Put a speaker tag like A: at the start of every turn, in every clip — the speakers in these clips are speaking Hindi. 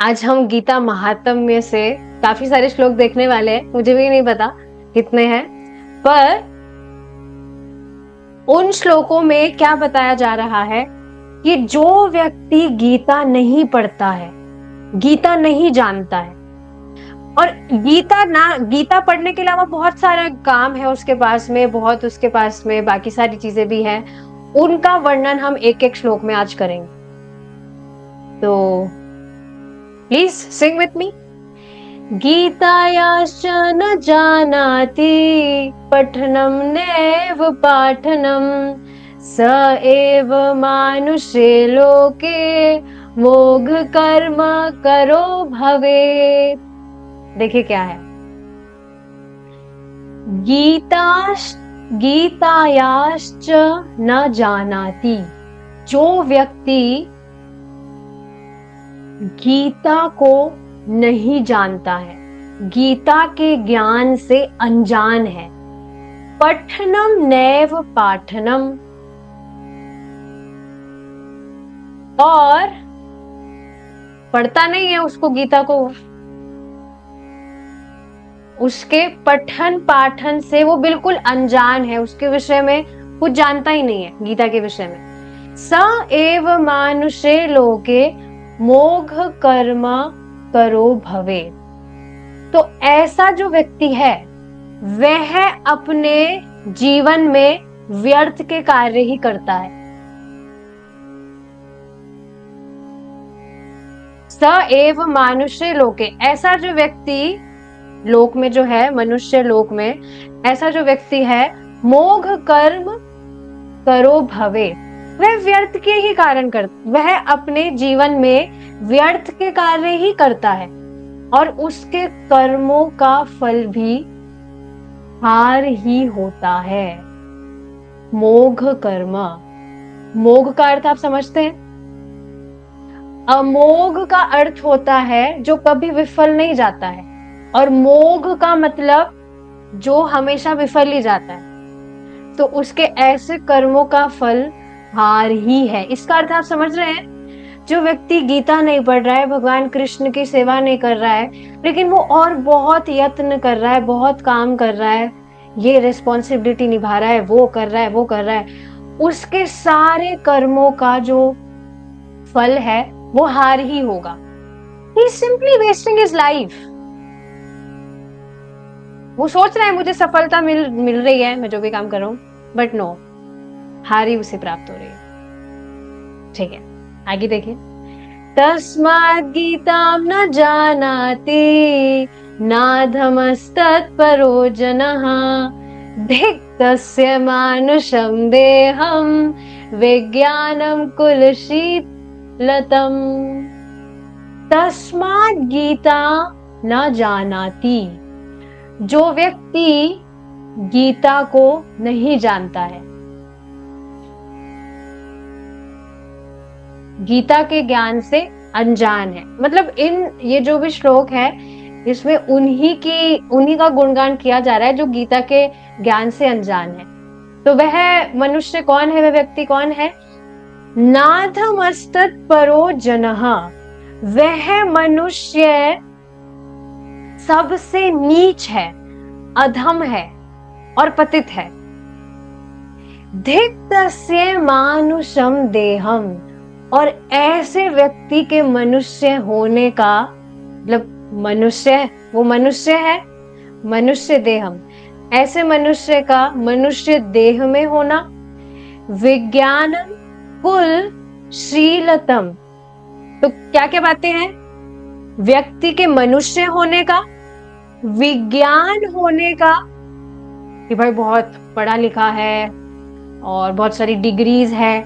A: आज हम गीता महात्म्य से काफी सारे श्लोक देखने वाले हैं। मुझे भी नहीं पता कितने हैं, पर उन श्लोकों में क्या बताया जा रहा है कि जो व्यक्ति गीता नहीं पढ़ता है, गीता नहीं जानता है, और गीता पढ़ने के अलावा बहुत सारा काम है उसके पास में, उसके पास में बाकी सारी चीजें भी हैं, उनका वर्णन हम एक एक श्लोक में आज करेंगे। तो प्लीज सिंग विथ मी। गीतायाश्च न जानाति पठनं नैव पाठनं स एव मानुषे लोके मोघ कर्म करो भवेत्। देखिए क्या है, गीतायाश्च न जानाति, जो व्यक्ति गीता को नहीं जानता है, गीता के ज्ञान से अनजान है, पठनम नैव पाठनम, और पढ़ता नहीं है उसको गीता को, उसके पठन पाठन से वो बिल्कुल अनजान है, उसके विषय में कुछ जानता ही नहीं है गीता के विषय में। स एव मानुषे लोके मोघ कर्म करो भवे। तो ऐसा जो व्यक्ति है वह अपने जीवन में व्यर्थ के कार्य ही करता है। स एव मानुष्य लोके, ऐसा जो व्यक्ति लोक में जो है, मनुष्य लोक में ऐसा जो व्यक्ति है, मोघ कर्म करो भवे, वह व्यर्थ के ही कारण वह अपने जीवन में व्यर्थ के कार्य ही करता है, और उसके कर्मों का फल भी हार ही होता है। मोघ कर्म, मोघ का अर्थ आप समझते हैं? अमोघ का अर्थ होता है जो कभी विफल नहीं जाता है, और मोघ का मतलब जो हमेशा विफल ही जाता है। तो उसके ऐसे कर्मों का फल हार ही है। इसका अर्थ आप समझ रहे हैं? जो व्यक्ति गीता नहीं पढ़ रहा है, भगवान कृष्ण की सेवा नहीं कर रहा है, लेकिन वो और बहुत यत्न कर रहा है, बहुत काम कर रहा है, ये रिस्पॉन्सिबिलिटी निभा रहा है, वो कर रहा है, वो कर रहा है, उसके सारे कर्मों का जो फल है वो हार ही होगा। He is simply wasting his life. वो सोच रहा है मुझे सफलता मिल रही है, मैं जो भी काम कर रहा हूं, बट नो, हार ही उसे प्राप्त हो रही है। ठीक है, आगे देखिए। तस्मात् गीतां न जानाति नाधमस्तत्परो जनः धिक्तस्य मानुषं देहं विज्ञानं कुलशीलतम्। तस्मात् गीता न जानाति, जो व्यक्ति गीता को नहीं जानता है, गीता के ज्ञान से अनजान है, मतलब ये जो भी श्लोक है इसमें उन्हीं का गुणगान किया जा रहा है जो गीता के ज्ञान से अनजान है। तो वह मनुष्य कौन है, वह व्यक्ति कौन है? नाधमस्तत्परो जनः, वह मनुष्य सबसे नीच है, अधम है और पतित है। धिक्तस्य मानुषम देहम, और ऐसे व्यक्ति के मनुष्य होने का मतलब वो मनुष्य है, मनुष्य देहम, ऐसे मनुष्य का मनुष्य देह में होना, विज्ञानम कुलशीलतम। तो क्या क्या बातें हैं? व्यक्ति के मनुष्य होने का, विज्ञान होने का कि भाई बहुत पढ़ा लिखा है और बहुत सारी डिग्रीज है,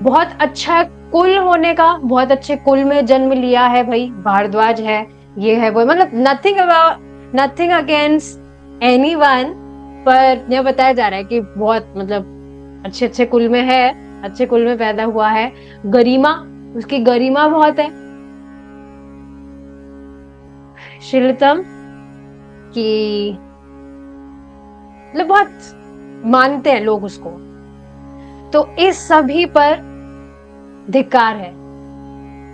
A: बहुत अच्छा कुल होने का, बहुत अच्छे कुल में जन्म लिया है, भाई भारद्वाज है, ये है वो, मतलब नथिंग अगेंस्ट एनीवन, पर यह बताया जा रहा है कि बहुत मतलब अच्छे कुल में है, अच्छे कुल में पैदा हुआ है, गरिमा, उसकी गरिमा बहुत है। शीलतम की मतलब बहुत मानते हैं लोग उसको। तो इस सभी पर धिक्कार है।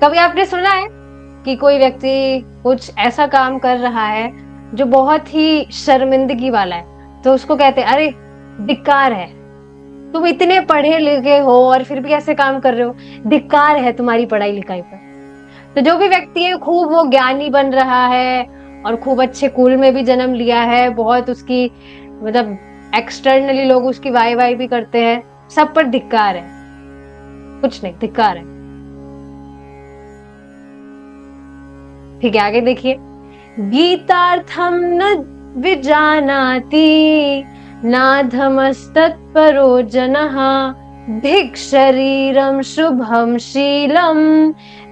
A: कभी आपने सुना है कि कोई व्यक्ति कुछ ऐसा काम कर रहा है जो बहुत ही शर्मिंदगी वाला है, तो उसको कहते हैं अरे धिक्कार है, तुम इतने पढ़े लिखे हो और फिर भी ऐसे काम कर रहे हो, धिक्कार है तुम्हारी पढ़ाई लिखाई पर। तो जो भी व्यक्ति है खूब वो ज्ञानी बन रहा है और खूब अच्छे कुल में भी जन्म लिया है, बहुत उसकी मतलब एक्सटर्नली लोग उसकी वाई वाई भी करते हैं, सब पर धिक्कार है, कुछ नहीं, धिक्कार है। ठीक है, आगे देखिए। गीतार्थम न विजानाति नाधमस्तत्परो जनः धिक् शरीरम शुभम शीलम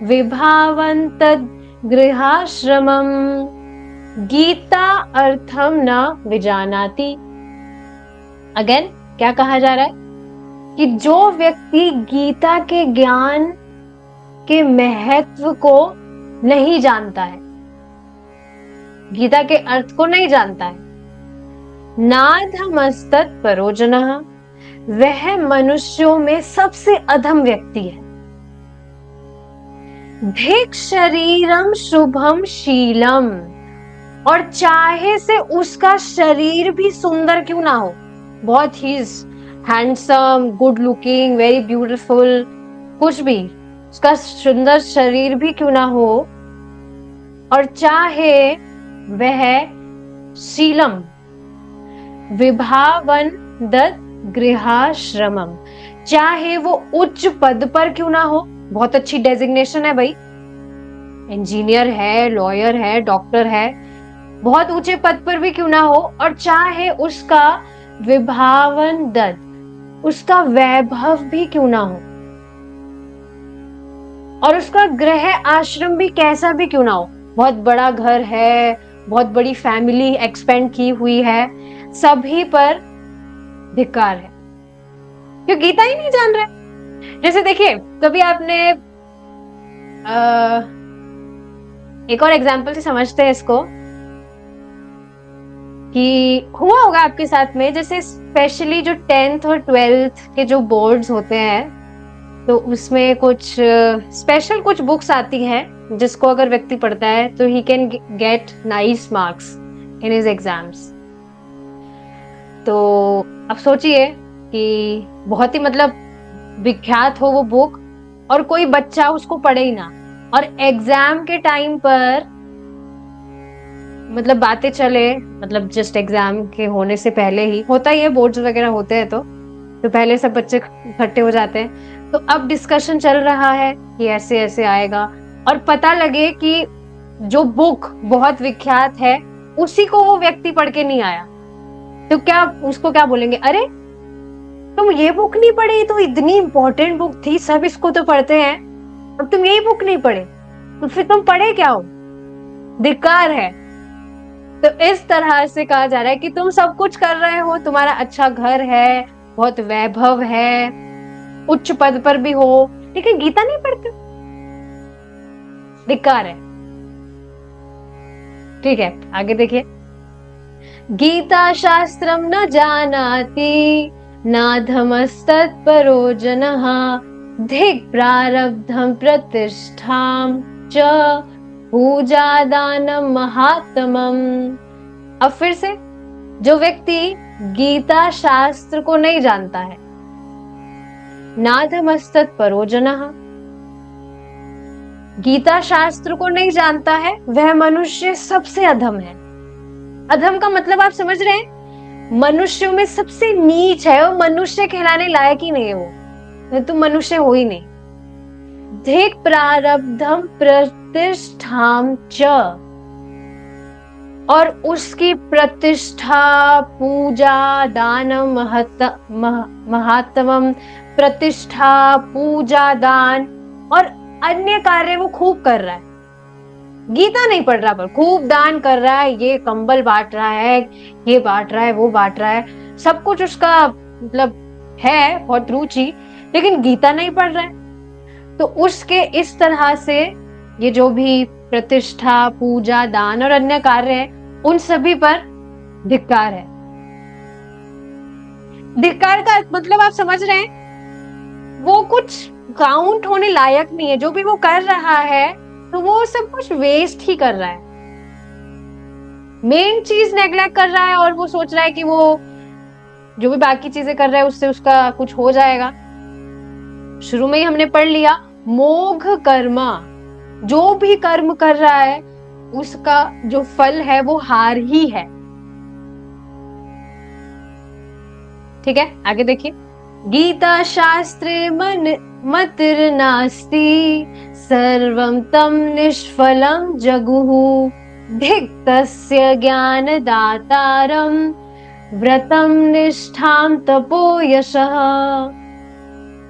A: विभावन्तद् गृहाश्रमम। गीता अर्थम न विजानाति। अगेन क्या कहा जा रहा है कि जो व्यक्ति गीता के ज्ञान के महत्व को नहीं जानता है, गीता के अर्थ को नहीं जानता है, नाधमस्तत्परो जनः, वह मनुष्यों में सबसे अधम व्यक्ति है। धिक् शरीरम शुभम शीलम, और चाहे से उसका शरीर भी सुंदर क्यों ना हो, बहुत ही handsome, good looking, very beautiful, कुछ भी उसका सुंदर शरीर भी क्यों ना हो, और चाहे वह शीलम विभावन दत्त गृहाश्रमम, चाहे वो उच्च पद पर क्यों ना हो, बहुत अच्छी डेजिग्नेशन है भाई, इंजीनियर है, लॉयर है, डॉक्टर है, बहुत ऊंचे पद पर भी क्यों ना हो, और चाहे उसका विभावन दत्त, उसका वैभव भी क्यों ना हो, और उसका गृह आश्रम भी कैसा भी क्यों ना हो, बहुत बड़ा घर है, बहुत बड़ी फैमिली एक्सपेंड की हुई है, सभी पर धिक्कार है, क्यों गीता ही नहीं जान रहे। जैसे देखिए, कभी आपने एक और एग्जांपल से समझते हैं इसको, कि हुआ होगा आपके साथ में, जैसे स्पेशली जो 10th और 12th के जो बोर्ड्स होते हैं, तो उसमें कुछ स्पेशल कुछ बुक्स आती हैं जिसको अगर व्यक्ति पढ़ता है तो he can get nice marks in his exams. तो अब सोचिए कि बहुत ही मतलब विख्यात हो वो बुक और कोई बच्चा उसको पढ़े ही ना, और एग्जाम के टाइम पर मतलब बातें चले, मतलब जस्ट एग्जाम के होने से पहले ही होता ही है, बोर्ड्स वगैरह होते हैं तो पहले सब बच्चे इकट्ठे हो जाते हैं, तो अब डिस्कशन चल रहा है कि ऐसे ऐसे आएगा, और पता लगे कि जो बुक बहुत विख्यात है उसी को वो व्यक्ति पढ़ के नहीं आया, तो क्या उसको क्या बोलेंगे, अरे तुम ये बुक नहीं पढ़ी, तो इतनी इंपॉर्टेंट बुक थी, सब इसको तो पढ़ते हैं, अब तुम यही बुक नहीं पढ़े, तो फिर तुम पढ़े क्या हो, धिक्कार है। तो इस तरह से कहा जा रहा है कि तुम सब कुछ कर रहे हो, तुम्हारा अच्छा घर है, बहुत वैभव है, उच्च पद पर भी हो, लेकिन गीता नहीं पढ़ते, धिक्कार है। ठीक है, आगे देखिए। गीता शास्त्रम न जानाति नाधमस्तत्परो जनः धिक् प्रारब्धम प्रतिष्ठाम च पूजा दानम महात्मम। अब फिर से, जो व्यक्ति गीता शास्त्र को नहीं जानता है, नाधमस्तत्परो जनः, गीता शास्त्र को नहीं जानता है, वह मनुष्य सबसे अधम है। अधम का मतलब आप समझ रहे हैं, मनुष्यों में सबसे नीच है, वो मनुष्य कहलाने लायक ही नहीं है, वो तो मनुष्य हो ही नहीं। धिक् प्रारब्धम प्रतिष्ठाम च, और उसकी प्रतिष्ठा, पूजा, दानम महात्मम, प्रतिष्ठा, पूजा, दान और अन्य कार्य वो खूब कर रहा है, गीता नहीं पढ़ रहा पर खूब दान कर रहा है, ये कंबल बांट रहा है, ये बांट रहा है, वो बांट रहा है, सब कुछ उसका मतलब है बहुत रुचि, लेकिन गीता नहीं पढ़ रहा है। तो उसके इस तरह से ये जो भी प्रतिष्ठा, पूजा, दान और अन्य कार्य है, उन सभी पर धिक्कार है। धिक्कार का मतलब आप समझ रहे हैं, वो कुछ काउंट होने लायक नहीं है, जो भी वो कर रहा है, तो तो वो सब कुछ वेस्ट ही कर रहा है, मेन चीज नेग्लेक्ट कर रहा है, और वो सोच रहा है कि वो जो भी बाकी चीजें कर रहा है उससे उसका कुछ हो जाएगा। शुरू में ही हमने पढ़ लिया, मोघ कर्मा, जो भी कर्म कर रहा है उसका जो फल है वो हार ही है। ठीक है, आगे देखिए। गीता शास्त्रे मतिर्नास्ति सर्वं तम निष्फलं जगुः धिक्तस्य ज्ञानदातारं व्रतं निष्ठां तपो यशः।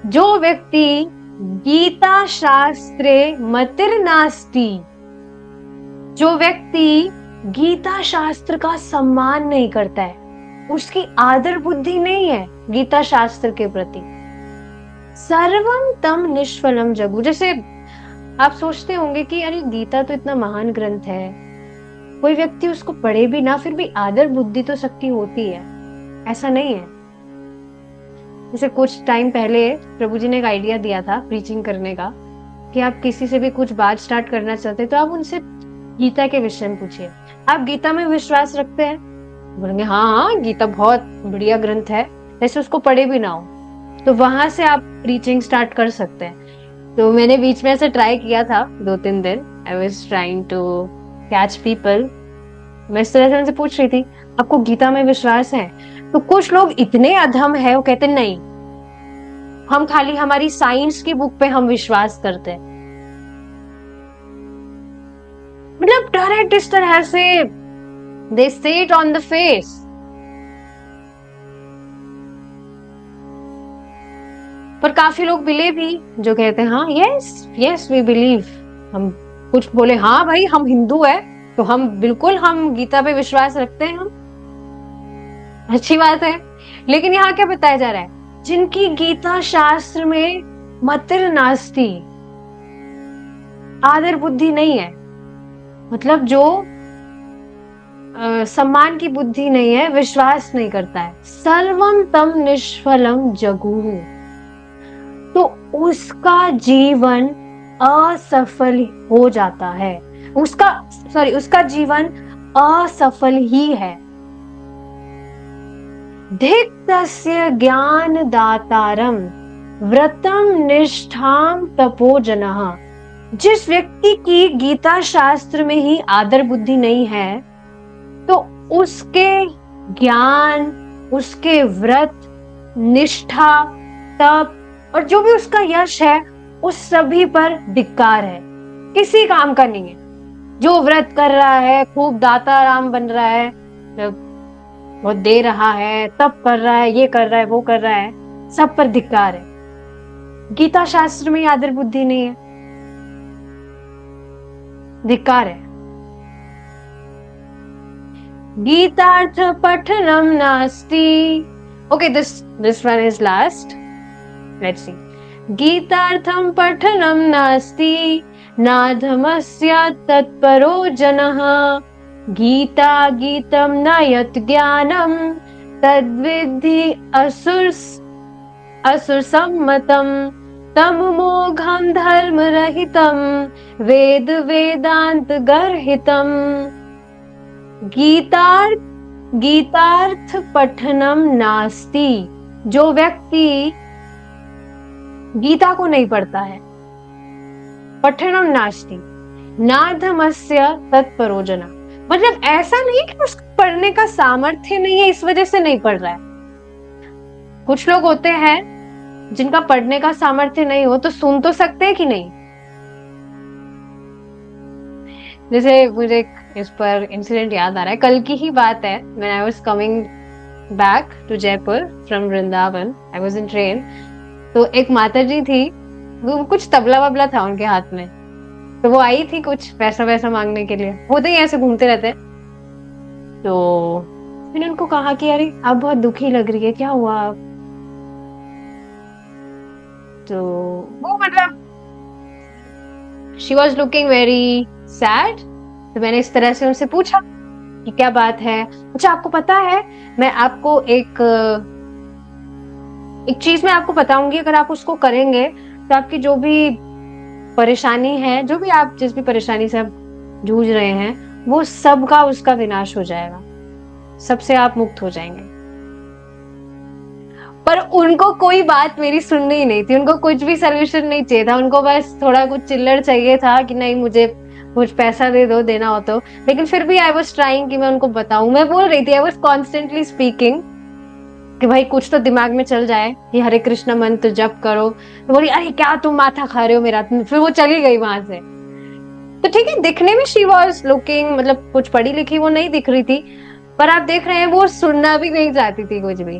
A: जो व्यक्ति गीता शास्त्रे मतिर्नास्ति, जो व्यक्ति गीता शास्त्र का सम्मान नहीं करता है, उसकी आदर बुद्धि नहीं है गीता शास्त्र के प्रति, सर्वम तम निष्फलम जगु। जैसे आप सोचते होंगे कि अरे गीता तो इतना महान ग्रंथ है, कोई व्यक्ति उसको पढ़े भी ना फिर भी आदर बुद्धि तो सबकी होती है, ऐसा नहीं है। जैसे कुछ टाइम पहले प्रभु जी ने एक आइडिया दिया था प्रीचिंग करने का, कि आप किसी से भी कुछ बात स्टार्ट करना चाहते तो आप उनसे गीता के विषय में पूछिए, आप गीता में विश्वास रखते हैं? बोलेंगे हाँ हाँ, गीता बहुत बढ़िया ग्रंथ है, जैसे उसको पढ़े भी ना हो, तो वहां से आप प्रीचिंग स्टार्ट कर सकते हैं। तो मैंने बीच में ऐसे ट्राई किया था 2-3 दिन, I was trying to catch people. मैं इस तरह से उनसे पूछ रही थी आपको गीता में विश्वास है? तो कुछ लोग इतने अधम है, वो कहते नहीं, हम खाली हमारी साइंस की बुक पे हम विश्वास करते हैं। मतलब डायरेक्ट इस तरह से they say it on the face। पर काफी लोग बिलीव भी, जो कहते हैं हाँ यस यस वी बिलीव, हम कुछ बोले हाँ भाई हम हिंदू है तो हम बिल्कुल हम गीता पे विश्वास रखते हैं, हम अच्छी बात है। लेकिन यहाँ क्या बताया जा रहा है, जिनकी गीता शास्त्र में मतिर नास्ति, आदर बुद्धि नहीं है, मतलब जो सम्मान की बुद्धि नहीं है, विश्वास नहीं करता है, सर्वम तम निष्फलम जगुः, तो उसका जीवन असफल हो जाता है, उसका जीवन असफल ही है। धिक्तस्य ज्ञानदातारं व्रतं निष्ठां तपोजनः। जिस व्यक्ति की गीता शास्त्र में ही आदर बुद्धि नहीं है, तो उसके ज्ञान, उसके व्रत, निष्ठा, तप और जो भी उसका यश है उस सभी पर धिक्कार है, किसी काम का नहीं है। जो व्रत कर रहा है, खूब दाता राम बन रहा है, बहुत दे रहा है, तप कर रहा है, ये कर रहा है, वो कर रहा है, सब पर धिक्कार है। गीता शास्त्र में आदर बुद्धि नहीं है, धिक्कार है। गीतार्थ पठनम नास्ति। Okay, this one is last. Let's see. गीतार्थम पठनम नास्ति नाधमस्य तत्परो जनः गीता गीतम न यत् ज्ञानम तद्विद्धि असुर सम्मतम तम मोघम धर्म रहितम वेद वेदांत गर्हितम। गीतार्थ पठनम नास्ति, जो व्यक्ति गीता को नहीं पढ़ता है, पठनम नास्ति नाधमस्य तत्परो जना, मतलब ऐसा नहीं कि उसको पढ़ने का सामर्थ्य नहीं है इस वजह से नहीं पढ़ रहा है। कुछ लोग होते हैं जिनका पढ़ने का सामर्थ्य नहीं हो तो सुन तो सकते हैं कि नहीं। जैसे मुझे इस पर इंसिडेंट याद आ रहा है, कल की ही बात है। When I was coming back to Jaipur from Vrindavan, I was in train, तो एक माता जी थी, वो कुछ तबला वबला था उनके हाथ में, तो वो आई थी कुछ पैसा मांगने के लिए, होते ही ऐसे घूमते रहते। तो मैंने उनको कहा कि अरे आप बहुत दुखी लग रही है, क्या हुआ आप? तो वो मतलब she was looking very sad। तो मैंने इस तरह से उनसे पूछा कि क्या बात है। अच्छा आपको पता है, मैं आपको एक चीज मैं आपको बताऊंगी, अगर आप उसको करेंगे तो आपकी जो भी परेशानी है, जो भी आप जिस भी परेशानी से आप जूझ रहे हैं, वो सबका उसका विनाश हो जाएगा, सबसे आप मुक्त हो जाएंगे। पर उनको कोई बात मेरी सुननी ही नहीं थी, उनको कुछ भी सोल्यूशन नहीं चाहिए था, उनको बस थोड़ा कुछ चिल्लड़ चाहिए था कि नहीं मुझे कुछ पैसा दे दो, देना हो तो। लेकिन फिर भी आई वॉज ट्राइंग कि मैं उनको बताऊं, मैं बोल रही थी, आई वॉज कॉन्स्टेंटली स्पीकिंग कि भाई कुछ तो दिमाग में चल जाए कि हरे कृष्ण मंत्र जप करो। तो बोली अरे क्या तुम माथा खा रहे हो मेरा, फिर वो चली गई वहां से। तो ठीक है, दिखने में शी वॉज लुकिंग, मतलब कुछ पढ़ी लिखी वो नहीं दिख रही थी, पर आप देख रहे हैं वो सुनना भी नहीं चाहती थी कुछ भी।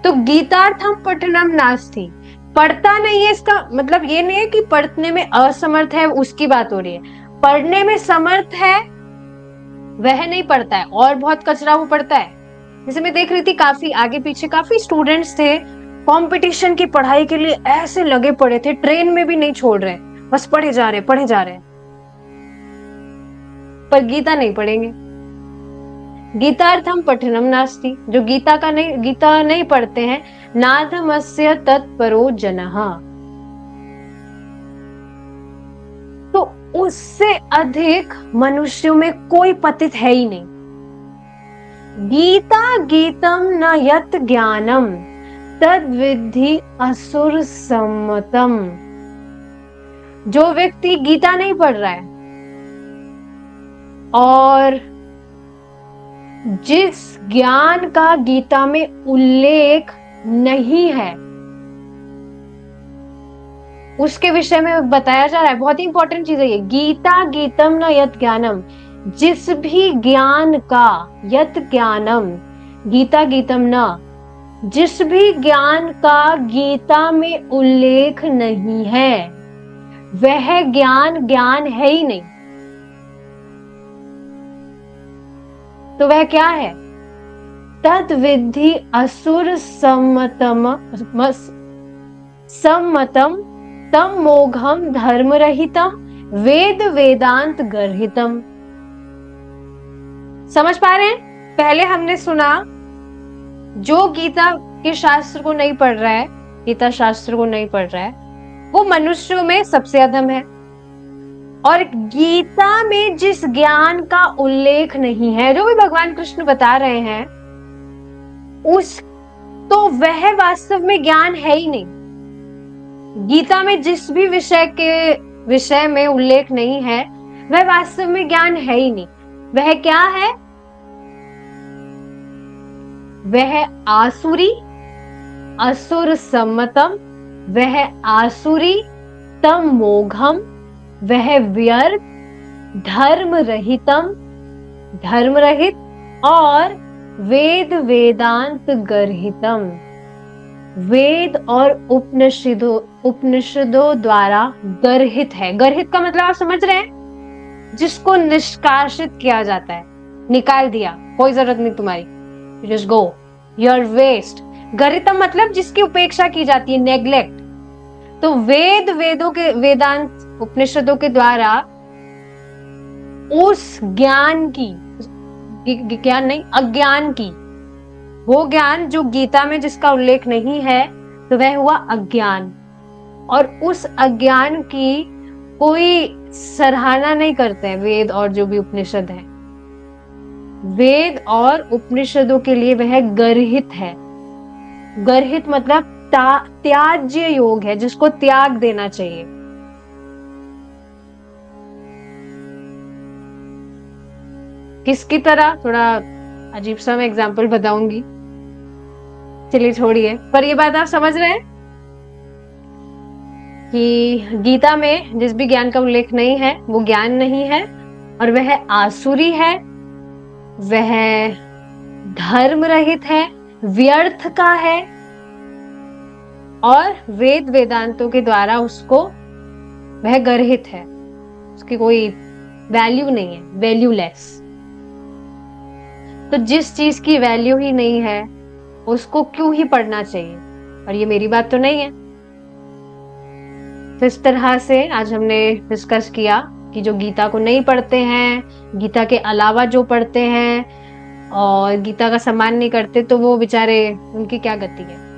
A: तो गीतार्थम पठनम नास्ति, पढ़ता नहीं है इसका मतलब ये नहीं है कि पढ़ने में असमर्थ है, उसकी बात हो रही है। पढ़ने में समर्थ है वह नहीं पढ़ता है, और बहुत कचरा वो पढ़ता है। जैसे मैं देख रही थी काफी आगे पीछे काफी स्टूडेंट्स थे, कंपटीशन की पढ़ाई के लिए ऐसे लगे पड़े थे, ट्रेन में भी नहीं छोड़ रहे, बस पढ़े जा रहे पढ़े जा रहे, पर गीता नहीं पढ़ेंगे। गीतार्थम पठनम नास्ति, जो गीता नहीं पढ़ते हैं, नाधमस्य तत्परो जनः, तो उससे अधिक मनुष्यों में कोई पतित है ही नहीं। गीता गीतम न यत ज्ञानम तद विद्धि असुर सम्मतम, जो व्यक्ति गीता नहीं पढ़ रहा है और जिस ज्ञान का गीता में उल्लेख नहीं है उसके विषय में बताया जा रहा है। बहुत ही इंपॉर्टेंट चीज है ये, गीता गीतम न यत ज्ञानम, जिस भी ज्ञान का, यत ज्ञानम गीता गीतम न, जिस भी ज्ञान का गीता में उल्लेख नहीं है वह ज्ञान ज्ञान है ही नहीं। तो वह क्या है? तद विद्धि असुर सम्मतम तम मोघम धर्म रहितम वेद वेदांत गर्हितम। समझ पा रहे हैं? पहले हमने सुना जो गीता के शास्त्र को नहीं पढ़ रहा है, गीता शास्त्र को नहीं पढ़ रहा है, वो मनुष्यों में सबसे अधम है। और गीता में जिस ज्ञान का उल्लेख नहीं है, जो भी भगवान कृष्ण बता रहे हैं, उस तो वह वास्तव में ज्ञान है ही नहीं। गीता में जिस भी विषय में उल्लेख नहीं है वह वास्तव में ज्ञान है ही नहीं। वह क्या है? वह आसुरी, असुर सम्मतम, वह आसुरी, तम मोघम, वह व्यर्थ, धर्म रहितम, धर्म रहित, और वेद वेदांत गर्हितम, वेद और उपनिषदों द्वारा गर्हित है। गर्हित का मतलब आप समझ रहे हैं? जिसको निष्कासित किया जाता है, निकाल दिया, कोई जरूरत नहीं तुम्हारी, just go, you are waste. गर्हितम मतलब जिसकी उपेक्षा की जाती है, नेग्लेक्ट। तो वेदांत उपनिषदों के द्वारा उस ज्ञान की, ज्ञान नहीं, अज्ञान की, वो ज्ञान जो गीता में जिसका उल्लेख नहीं है, तो वह हुआ अज्ञान। और उस अज्ञान की कोई सराहना नहीं करते हैं वेद और जो भी उपनिषद है। वेद और उपनिषदों के लिए वह गर्हित है। गर्हित मतलब त्याज्य योग है, जिसको त्याग देना चाहिए। किसकी तरह? थोड़ा अजीब सा मैं एग्जाम्पल बताऊंगी, चलिए छोड़िए, पर ये बात आप समझ रहे हैं कि गीता में जिस भी ज्ञान का उल्लेख नहीं है वो ज्ञान नहीं है, और वह आसुरी है, वह धर्म रहित है, व्यर्थ का है, और वेद वेदांतों के द्वारा उसको वह गर्हित है, उसकी कोई वैल्यू नहीं है, वैल्यूलेस। तो जिस चीज की वैल्यू ही नहीं है उसको क्यों ही पढ़ना चाहिए? और ये मेरी बात तो नहीं है। तो इस तरह से आज हमने डिस्कस किया कि जो गीता को नहीं पढ़ते हैं, गीता के अलावा जो पढ़ते हैं और गीता का सम्मान नहीं करते, तो वो बेचारे, उनकी क्या गति है।